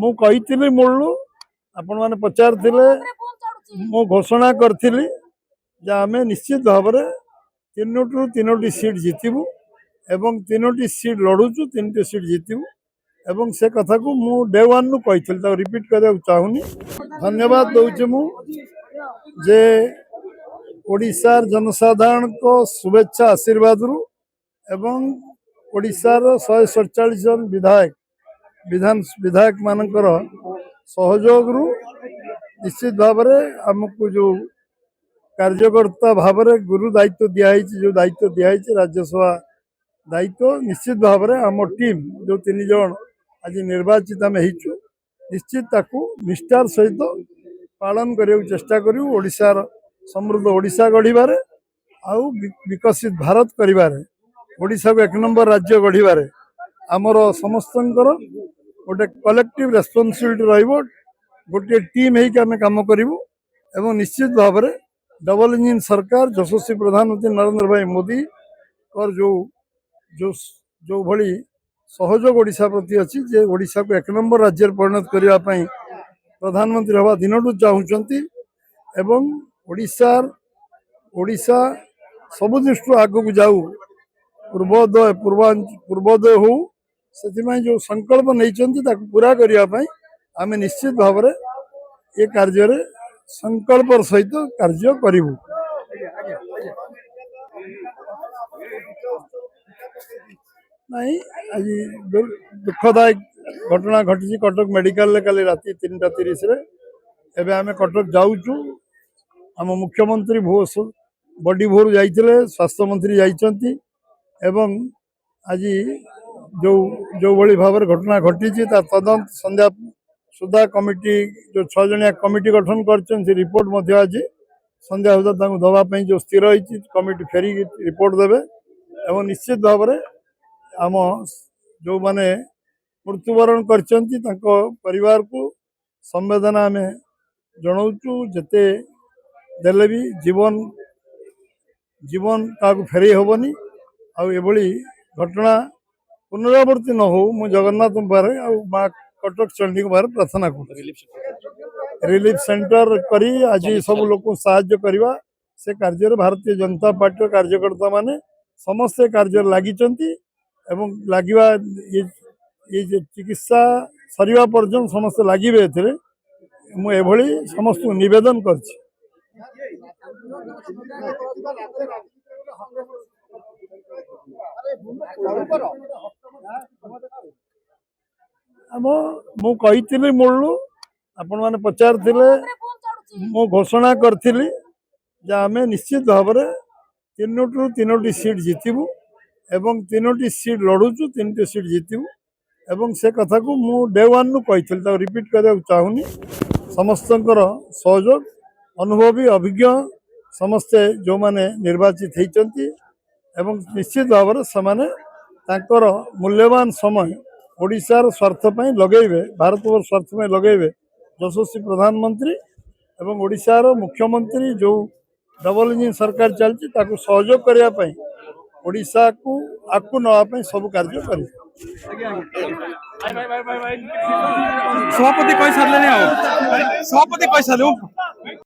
ମୁଁ କହିଥିଲି ମୂଳରୁ ଆପଣମାନେ ପଚାରିଥିଲେ ମୁଁ ଘୋଷଣା କରିଥିଲି ଯେ ଆମେ ନିଶ୍ଚିତ ଭାବରେ ତିନୋଟି ସିଟ୍ ଜିତିବୁ ଏବଂ ତିନୋଟି ସିଟ୍ ଲଢୁଛୁ ତିନୋଟି ସିଟ୍ ଜିତିବୁ ଏବଂ ସେ କଥାକୁ ମୁଁ डे 1 ରୁ କହିଥିଲି ତାକୁ ରିପିଟ୍ କରିବାକୁ ଚାହୁଁନି। ଧନ୍ୟବାଦ ଦଉଛି ମୁଁ ଯେ ओडिशार जनसाधारण को शुभेच्छा आशीर्वाद रु एवं ओडिशार 147 जन विधायक मानकर सहयोग रु निश्चित भाव आमको जो कार्यकर्ता भाव गुरु दायित्व दिखाई जो दायित्व दिखाई राज्यसभा दायित्व निश्चित भाव आम टीम जो 3 जन आज निर्वाचित आम निश्चित ताकू निष्ठार सहित पालन करने चेष्टा करूँ। ओडिशार समृद्ध ओडिशा गढ़िबारे आउ विकसित भारत करिबारे ओडिशा को 1 नंबर राज्य गढ़िबारे आमर समस्तंकर गोटे कलेक्टिव रेस्पॉन्सिबिलिटी रहिबो गोटे टीम है कि आम काम करूँ एवं निश्चित भाव डबल इंजिन सरकार यशस्वी प्रधानमंत्री नरेंद्र भाई मोदी और जो जो जो भली सहयोग ओडिशा प्रति अच्छी जे ओडिशा को 1 नंबर राज्य परिणत करने प्रधानमंत्री हवा दिनटू चाहूँगी एवं ओडिशा सबु दृष्टि आग को जाऊ पूर्वोदय हो से जो संकल्प नहीं पूरा करने आम निश्चित भाव ये कार्य संकल्प सहित कार्य करूँ। नहीं आज दुखदायक घटना घटी कटक मेडिकल कल राति 3:30 एवं आम कटक जाऊँ आम मुख्यमंत्री बड़ी भोर जाइए स्वास्थ्य मंत्री जाइए एवं आज जो जो भली भाव घटना घटी तदंत संध्या सुधा कमिटी जो 6 जणिया कमिटी गठन कर रिपोर्ट आज संध्या सुधा दवाई जो स्थिर होती कमिटी फेरी रिपोर्ट देवे एवं निश्चित भाव आम जो माने मृत्युवरण कर परिवार को संवेदना आम जनाऊँ जिते देले भी जीवन जीवन का फेरई हेनी आभली घटना पुनरावृत्ति न हो मु जगन्नाथ बारे माँ कटक चंडी बारे प्रार्थना कर रिलीफ सेंटर करी आज सब लोग साहाय्य करवा से कार्य भारतीय जनता पार्टी कार्यकर्ता माने समस्ते कार्य लगी लगे ये चिकित्सा सरिवा पर्यंत समस्त लगे मुझे समस्त निवेदन कर मु कही मूलू आपण मैंने पचारिले मु घोषणा करी आम निश्चित भाव तीनोटी सीट जितबू एवं तीनोटी सीट लड़ुचु तीनोटी सीट जितबू एवं से कथा को मु डे 1 रू कही रिपीट करने चाहूनी समस्तंकर सहयोग अनुभवी अभिज्ञ समस्ते जो माने निर्वाचित होती एवं निश्चित भाव से मूल्यवान समय ओडिशार स्वार्थ लगेबे भारतवर्ष स्वार्थ लगेबे यशस्वी प्रधानमंत्री एवं ओडिशार मुख्यमंत्री जो डबल इंजिन सरकार चलती सहयोग करने ओडिशा को आगू नापी सब कार्य कर सभापति कही सारे सभापति कही सारे